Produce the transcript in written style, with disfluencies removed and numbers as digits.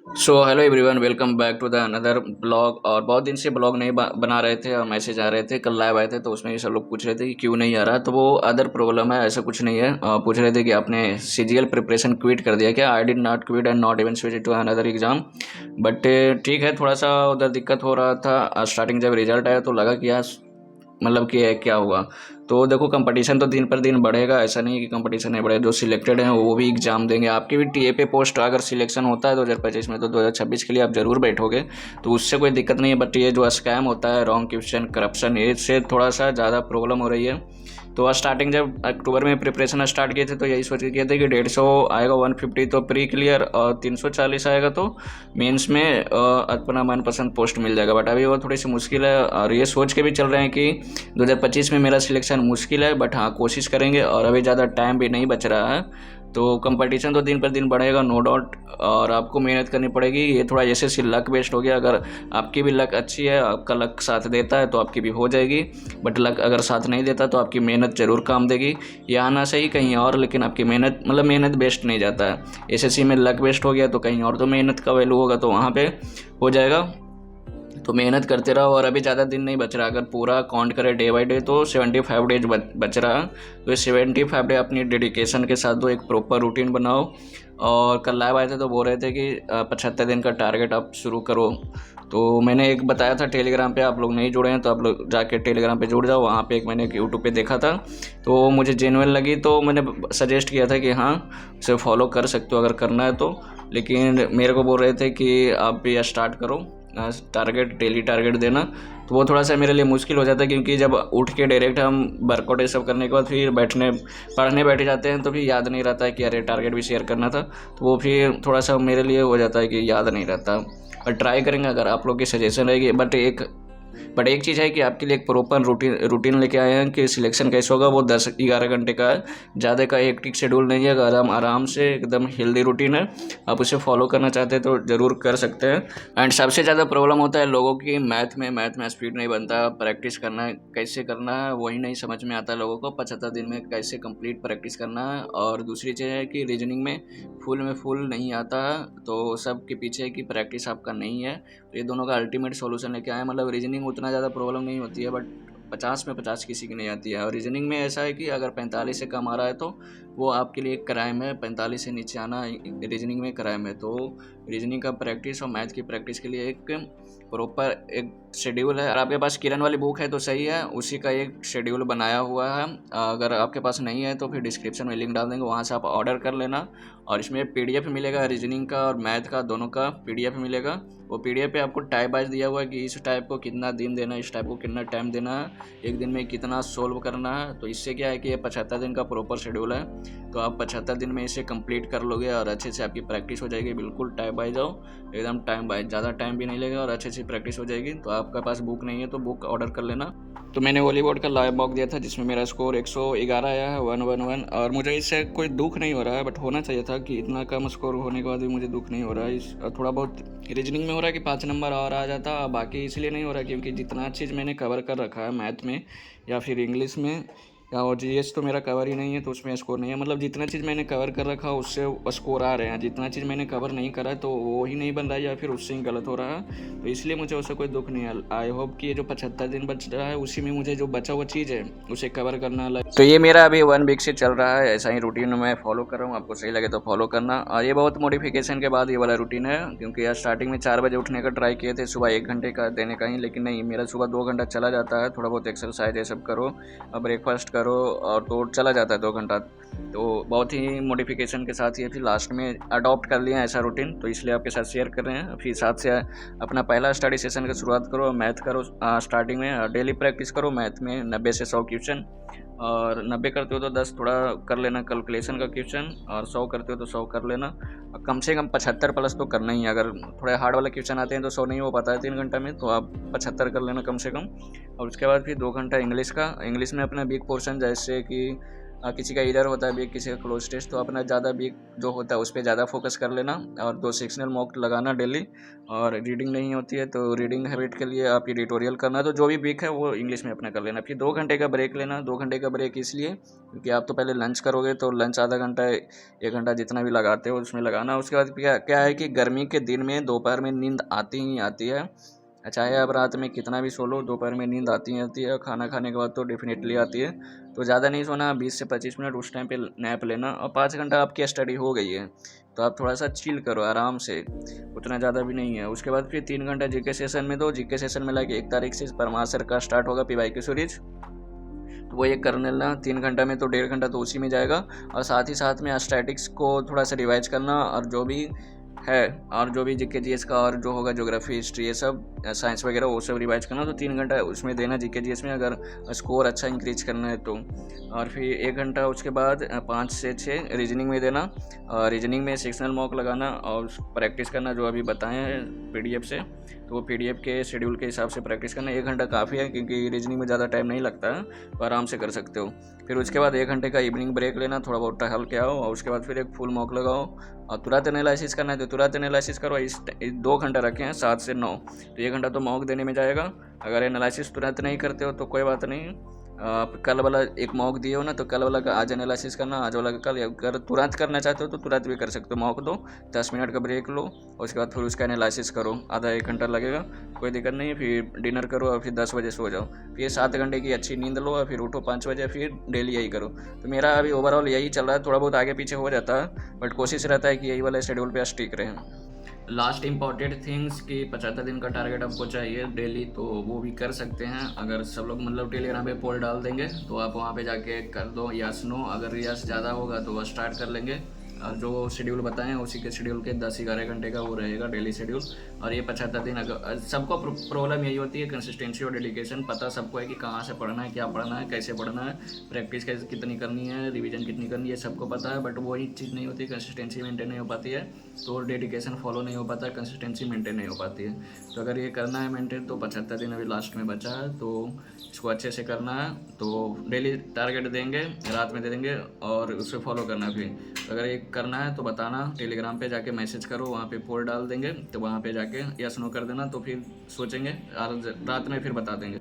So hello everyone, welcome back to the another blog. और बहुत दिन से ब्लॉग नहीं बना रहे थे और मैसेज आ रहे थे। कल लाइव आए थे तो उसमें ये सब लोग पूछ रहे थे कि क्यों नहीं आ रहा। तो वो अदर प्रॉब्लम है, ऐसा कुछ नहीं है। पूछ रहे थे कि आपने सीजीएल प्रिपरेशन क्विट कर दिया क्या। I did not quit and not even switch to another exam. But ठीक है, थोड़ा सा उधर दिक्कत हो रहा था। स्टार्टिंग जब रिजल्ट आया तो लगा कि यार मतलब कि क्या हुआ। तो देखो, कंपटीशन तो दिन पर दिन बढ़ेगा, ऐसा नहीं है कि कंपटीशन नहीं बढ़ेगा। जो सिलेक्टेड हैं वो भी एग्जाम देंगे। आपकी भी टीए पे पोस्ट अगर सिलेक्शन होता है 2025 में तो 2026 के लिए आप जरूर बैठोगे, तो उससे कोई दिक्कत नहीं है। बट ये जो स्कैम होता है, रॉन्ग क्वेश्चन, करप्शन, इससे थोड़ा सा ज़्यादा प्रॉब्लम हो रही है। तो स्टार्टिंग जब अक्टूबर में प्रिपरेशन स्टार्ट किए थे तो यही सोच के किए थे कि 150 आएगा, 150 तो प्री क्लियर और 340 आएगा तो मेंस में अपना मनपसंद पोस्ट मिल जाएगा। बट अभी वो थोड़ी सी मुश्किल है और ये सोच के भी चल रहे हैं कि 2025 में मेरा सिलेक्शन मुश्किल है। बट हाँ, कोशिश करेंगे और अभी ज़्यादा टाइम भी नहीं बच रहा है। तो कंपटीशन तो दिन पर दिन बढ़ेगा, नो डाउट। और आपको मेहनत करनी पड़ेगी। ये थोड़ा जैसे सी लक बेस्ड हो गया। अगर आपकी भी लक अच्छी है, आपका लक साथ देता है तो आपकी भी हो जाएगी। बट लक अगर साथ नहीं देता तो आपकी मेहनत ज़रूर काम देगी। यहाँ ना सही कहीं और, लेकिन आपकी मेहनत मतलब मेहनत बेस्ट नहीं जाता है। एसएससी में लक बेस्ट हो गया तो कहीं और तो मेहनत का वैल्यू होगा, तो वहाँ पे हो जाएगा। तो मेहनत करते रहो। और अभी ज़्यादा दिन नहीं बच रहा। अगर पूरा काउंट करें डे बाई डे तो 75 डेज बच रहा। तो ये 75 डे अपनी डेडिकेशन के साथ दो, एक प्रॉपर रूटीन बनाओ। और कल लाइव आए थे तो बोल रहे थे कि 75 दिन का टारगेट आप शुरू करो। तो मैंने एक बताया था टेलीग्राम पे, आप लोग नहीं जुड़े हैं तो आप लोग जाके टेलीग्राम पे जुड़ जाओ। वहाँ पे एक मैंने एक यूट्यूब पे देखा था तो मुझे जेन्युइन लगी, तो मैंने सजेस्ट किया था कि हाँ, उसे फॉलो कर सकते हो अगर करना है तो। लेकिन मेरे को बोल रहे थे कि आप भी स्टार्ट करो टारगेट, डेली टारगेट देना। तो वो थोड़ा सा मेरे लिए मुश्किल हो जाता है, क्योंकि जब उठ के डायरेक्ट हम वर्कआउट ये सब करने के बाद फिर पढ़ने बैठ जाते हैं तो फिर याद नहीं रहता है कि अरे टारगेट भी शेयर करना था। तो वो फिर थोड़ा सा मेरे लिए हो जाता है कि याद नहीं रहता। और ट्राई करेंगे अगर आप लोग की सजेशन रहेगी। बट एक चीज़ है कि आपके लिए एक प्रॉपर रूटीन लेके आए हैं कि सिलेक्शन कैसे होगा। वो 10-11 घंटे का है, ज़्यादा का हेक्टिक शेड्यूल नहीं है। आराम आराम से एकदम हेल्दी रूटीन है। आप उसे फॉलो करना चाहते हैं तो ज़रूर कर सकते हैं। एंड सबसे ज़्यादा प्रॉब्लम होता है लोगों की मैथ में स्पीड नहीं बनता। प्रैक्टिस करना है, कैसे करना है वही नहीं समझ में आता है लोगों को। 75 दिन में कैसे कंप्लीट प्रैक्टिस करना है। और दूसरी चीज़ है कि रीजनिंग में फुल नहीं आता है, तो सब के पीछे है कि प्रैक्टिस आपका नहीं है। तो ये दोनों का अल्टीमेट सॉल्यूशन लेके आए। मतलब रीजनिंग उतना ज़्यादा प्रॉब्लम नहीं होती है, बट 50 में 50 किसी की नहीं आती है। और रीजनिंग में ऐसा है कि अगर 45 से कम आ रहा है तो वो आपके लिए एक क्राइम है। 45 से नीचे आना रीजनिंग में क्राइम है। तो रीजनिंग का प्रैक्टिस और मैथ की प्रैक्टिस के लिए एक प्रॉपर एक शेड्यूल है। और आपके पास किरण वाली बुक है तो सही है, उसी का एक शेड्यूल बनाया हुआ है। अगर आपके पास नहीं है तो फिर डिस्क्रिप्शन में लिंक डाल देंगे, वहाँ से आप ऑर्डर कर लेना। और इसमें पीडीएफ मिलेगा, रीजनिंग का और मैथ का दोनों का पीडीएफ मिलेगा। वो पीडीएफ पे आपको टाइप वाइज दिया हुआ है कि इस टाइप को कितना दिन देना है, इस टाइप को कितना टाइम देना है, एक दिन में कितना सोल्व करना है। तो इससे क्या है कि ये 75 दिन का प्रॉपर शेड्यूल है। तो आप 75 दिन में इसे कंप्लीट कर लोगे और अच्छे से आपकी प्रैक्टिस हो जाएगी। बिल्कुल टाइम बाय जाओ, एकदम टाइम बाय, ज़्यादा टाइम भी नहीं लगेगा और अच्छे से प्रैक्टिस हो जाएगी। तो आपके पास बुक नहीं है तो बुक ऑर्डर कर लेना। तो मैंने वॉलीबॉल का लाइव मॉक दिया था जिसमें मेरा स्कोर 111 आया है, 111। और मुझे इससे कोई दुख नहीं हो रहा है, बट होना चाहिए था कि इतना कम स्कोर होने के बाद भी मुझे दुख नहीं हो रहा है। थोड़ा बहुत रीजनिंग में हो रहा है कि 5 नंबर और आ जाता। बाकी इसलिए नहीं हो रहा क्योंकि जितना चीज़ मैंने कवर कर रखा है मैथ में या फिर इंग्लिश में या और जीएस तो मेरा कवर ही नहीं है, तो उसमें स्कोर नहीं है। मतलब जितना चीज़ मैंने कवर कर रखा उससे स्कोर आ रहे हैं। जितना चीज़ मैंने कवर नहीं करा है तो वो ही नहीं बन रहा है या फिर उससे ही गलत हो रहा है। तो इसलिए मुझे उससे कोई दुख नहीं है। आई होप कि ये जो 75 दिन बच रहा है उसी में मुझे जो बचा हुआ चीज़ है उसे कवर करना अलग। तो ये मेरा अभी 1 वीक से चल रहा है, ऐसा ही रूटीन मैं फॉलो कर रहा हूँ। आपको सही लगे तो फॉलो करना। और ये बहुत मॉडिफिकेशन के बाद ये वाला रूटीन है, क्योंकि यार स्टार्टिंग में 4 बजे उठने का ट्राई किए थे, सुबह 1 घंटे का देने का ही, लेकिन नहीं, मेरा सुबह 2 घंटा चला जाता है। थोड़ा बहुत एक्सरसाइज ये सब करो, ब्रेकफास्ट करो और तो चला जाता है 2 घंटा। तो बहुत ही मॉडिफिकेशन के साथ ये फिर लास्ट में अडॉप्ट कर लिया ऐसा रूटीन, तो इसलिए आपके साथ शेयर कर रहे हैं। फिर साथ से अपना पहला स्टडी सेशन की शुरुआत करो, मैथ करो। स्टार्टिंग में डेली प्रैक्टिस करो मैथ में 90 से 100 क्वेश्चन। और 90 करते हो तो 10 थोड़ा कर लेना कैलकुलेशन का क्वेश्चन, और 100 करते हो तो 100 कर लेना। कम से कम 75 प्लस तो करना ही है। अगर थोड़े हार्ड वाले क्वेश्चन आते हैं तो 100 नहीं हो पाता है 3 घंटा में, तो आप 75 कर लेना कम से कम। और उसके बाद फिर 2 घंटा इंग्लिश का। इंग्लिश में अपना बिग पोर्शन जैसे कि किसी का इधर होता है वीक, किसी का क्लोज टेस्ट, तो अपना ज़्यादा वीक जो होता है उस पर ज़्यादा फोकस कर लेना और 2 सेक्शनल मॉक लगाना डेली। और रीडिंग नहीं होती है तो रीडिंग हैबिट के लिए आप एडिटोरियल करना, तो जो भी वीक है वो इंग्लिश में अपना कर लेना। फिर 2 घंटे का ब्रेक लेना। 2 घंटे का ब्रेक इसलिए क्योंकि आप तो पहले लंच करोगे, तो लंच आधा घंटा 1 घंटा जितना भी लगाते हो उसमें लगाना। उसके बाद क्या क्या है कि गर्मी के दिन में दोपहर में नींद आती ही आती है, चाहे आप रात में कितना भी सो लो, दोपहर में नींद आती ही आती है। खाना खाने के बाद तो डेफिनेटली आती है। तो ज़्यादा नहीं सोना, 20 से 25 मिनट उस टाइम पे नैप लेना। और 5 घंटा आपकी स्टडी हो गई है तो आप थोड़ा सा चिल करो आराम से, उतना ज़्यादा भी नहीं है। उसके बाद फिर 3 घंटा जीके सेशन में दो। जीके सेशन में लाइक 1 तारीख से परमार का स्टार्ट होगा PYQ सीरीज, तो वो एक कर लेना 3 घंटा में, तो 1.5 घंटा तो उसी में जाएगा। और साथ ही साथ में स्टैटिक्स को थोड़ा सा रिवाइज करना, और जो भी है और जो भी जीके जीएस का और जो होगा ज्योग्राफी हिस्ट्री ये सब साइंस वगैरह वो सब रिवाइज करना। तो 3 घंटा उसमें देना जीके जीएस में, अगर स्कोर अच्छा इंक्रीज करना है तो। और फिर 1 घंटा उसके बाद 5 से 6 रीजनिंग में देना। और रीजनिंग में सेक्शनल मॉक लगाना और प्रैक्टिस करना जो अभी बताए हैं PDF से, तो वो PDF के शेड्यूल के हिसाब से प्रैक्टिस करना। 1 घंटा काफ़ी है क्योंकि रीजनिंग में ज़्यादा टाइम नहीं लगता है, तो आराम से कर सकते हो। फिर उसके बाद 1 घंटे का इवनिंग ब्रेक लेना, थोड़ा बहुत टहल के आओ, और उसके बाद फिर एक फुल मॉक लगाओ। और तुरंत एनालिसिस करना है तो तुरंत एनालिसिस करो। इस 2 घंटा रखे हैं 7 से 9, तो 1 घंटा तो मॉक देने में जाएगा। अगर एनालिसिस तुरंत नहीं करते हो तो कोई बात नहीं, आप कल वाला एक मॉक दिए हो ना, तो कल वाला का आज एनालिसिस करना, आज वाला का कल। अगर तुरंत करना चाहते हो तो तुरंत भी कर सकते हो। मॉक दो, 10 मिनट का ब्रेक लो, और उसके बाद फिर उसका एनालिसिस करो। आधा 1 घंटा लगेगा, कोई दिक्कत नहीं है। फिर डिनर करो और फिर 10 बजे सो जाओ। फिर 7 घंटे की अच्छी नींद लो और फिर उठो 5 बजे, फिर डेली यही करो। तो मेरा अभी ओवरऑल यही चल रहा है, थोड़ा बहुत आगे पीछे हो जाता है बट कोशिश रहता है कि यही वाले शेड्यूल पे स्टिक रहें। लास्ट इम्पॉर्टेंट थिंग्स कि 75 दिन का टारगेट आपको चाहिए डेली, तो वो भी कर सकते हैं। अगर सब लोग मतलब टेलीग्राम पे पोल डाल देंगे तो आप वहाँ पे जाके कर दो यस नो। अगर यस ज़्यादा होगा तो वह स्टार्ट कर लेंगे। और जो शेड्यूल बताएं उसी के शेड्यूल के 10-11 घंटे का वो रहेगा डेली शेड्यूल। और ये 75 दिन, अगर सबको प्रॉब्लम यही होती है कंसिस्टेंसी और डेडिकेशन। पता सबको है कि कहाँ से पढ़ना है, क्या पढ़ना है, कैसे पढ़ना है, प्रैक्टिस कैसे कितनी करनी है, रिवीजन कितनी करनी है, सबको पता है। बट वही चीज़ नहीं होती, कंसिस्टेंसी मेंटेन नहीं हो पाती है, तो डेडिकेशन फॉलो नहीं हो पाता है, कंसिस्टेंसी मेंटेन नहीं हो पाती है। तो अगर ये करना है मेंटेन, तो 75 दिन अभी लास्ट में बचा है, तो इसको अच्छे से करना है। तो डेली टारगेट देंगे, रात में दे देंगे और उसे फॉलो करना है। फिर अगर ये करना है तो बताना, टेलीग्राम पे जाके मैसेज करो, वहाँ पे पोल डाल देंगे, तो वहाँ पे जाके यस नो कर देना। तो फिर सोचेंगे और रात में फिर बता देंगे।